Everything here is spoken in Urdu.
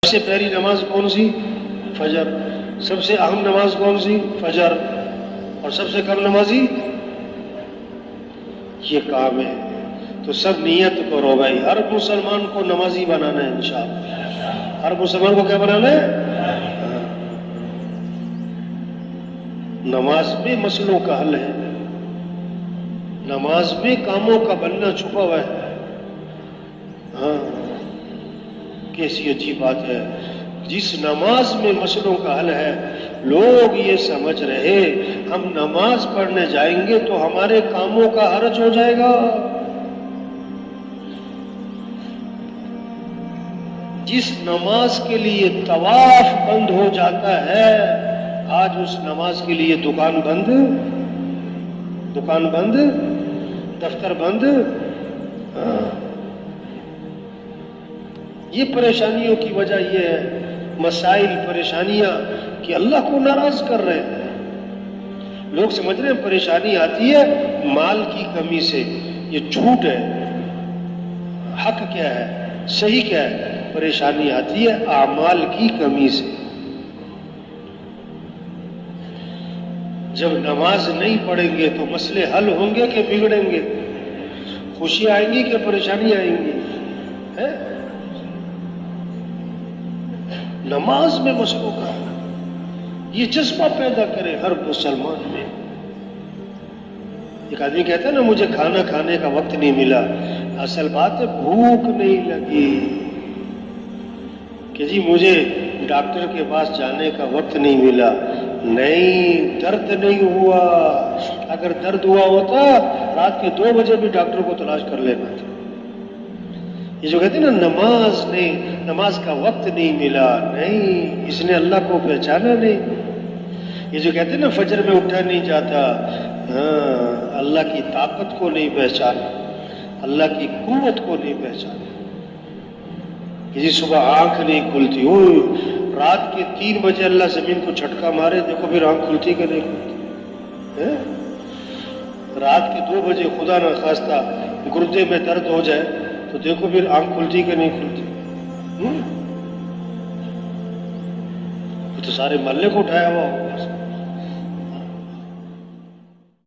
سب سے پہلی نماز کون سی؟ فجر. سب سے اہم نماز کون سی؟ فجر. اور سب سے کم نمازی یہ کام ہے. تو سب نیت کرو بھائی، ہر مسلمان کو نمازی بنانا ہے انشاءاللہ. ہر مسلمان کو کیا بنانا ہے؟ نماز میں مسئلوں کا حل ہے، نماز میں کاموں کا بننا چھپا ہوا ہے. ہاں، کیسی عجیب بات ہے. جس نماز میں مسئلوں کا حل ہے، لوگ یہ سمجھ رہے ہم نماز پڑھنے جائیں گے تو ہمارے کاموں کا حرج ہو جائے گا. جس نماز کے لیے طواف بند ہو جاتا ہے، آج اس نماز کے لیے دکان بند، دفتر بند. یہ پریشانیوں کی وجہ یہ ہے، مسائل پریشانیاں کہ اللہ کو ناراض کر رہے ہیں. لوگ سمجھ رہے ہیں پریشانی آتی ہے مال کی کمی سے. یہ جھوٹ ہے. حق کیا ہے، صحیح کیا ہے؟ پریشانی آتی ہے اعمال کی کمی سے. جب نماز نہیں پڑھیں گے تو مسئلے حل ہوں گے کہ بگڑیں گے؟ خوشی آئیں گی کہ پریشانی آئیں گی؟ نماز میں مسئلوں کا یہ جذبہ پیدا کرے ہر مسلمان میں. ایک آدمی کہتا ہے نا مجھے کھانا کھانے کا وقت نہیں ملا. اصل بات ہے بھوک نہیں لگی کہ جی مجھے ڈاکٹر کے پاس جانے کا وقت نہیں ملا. نہیں، درد نہیں ہوا. اگر درد ہوا ہوتا رات کے 2 بجے بھی ڈاکٹر کو تلاش کر لینا تھا. یہ جو کہتے ہیں نا نماز کا وقت نہیں ملا، نہیں، اس نے اللہ کو پہچانا نہیں. یہ جو کہتے ہیں نا فجر میں اٹھا نہیں جاتا، ہاں، اللہ کی طاقت کو نہیں پہچانا، اللہ کی قوت کو نہیں پہچانا. کسی صبح آنکھ نہیں کھلتی، رات کے 3 بجے اللہ زمین کو جھٹکا مارے، دیکھو پھر آنکھ کھلتی کہ نہیں کھلتی. رات کے 2 بجے خدا نہ خواستہ گردے میں درد ہو جائے تو دیکھو پھر آنکھ کھلتی کہ نہیں کھلتی. تو سارے محلے کو اٹھایا ہوا ہو.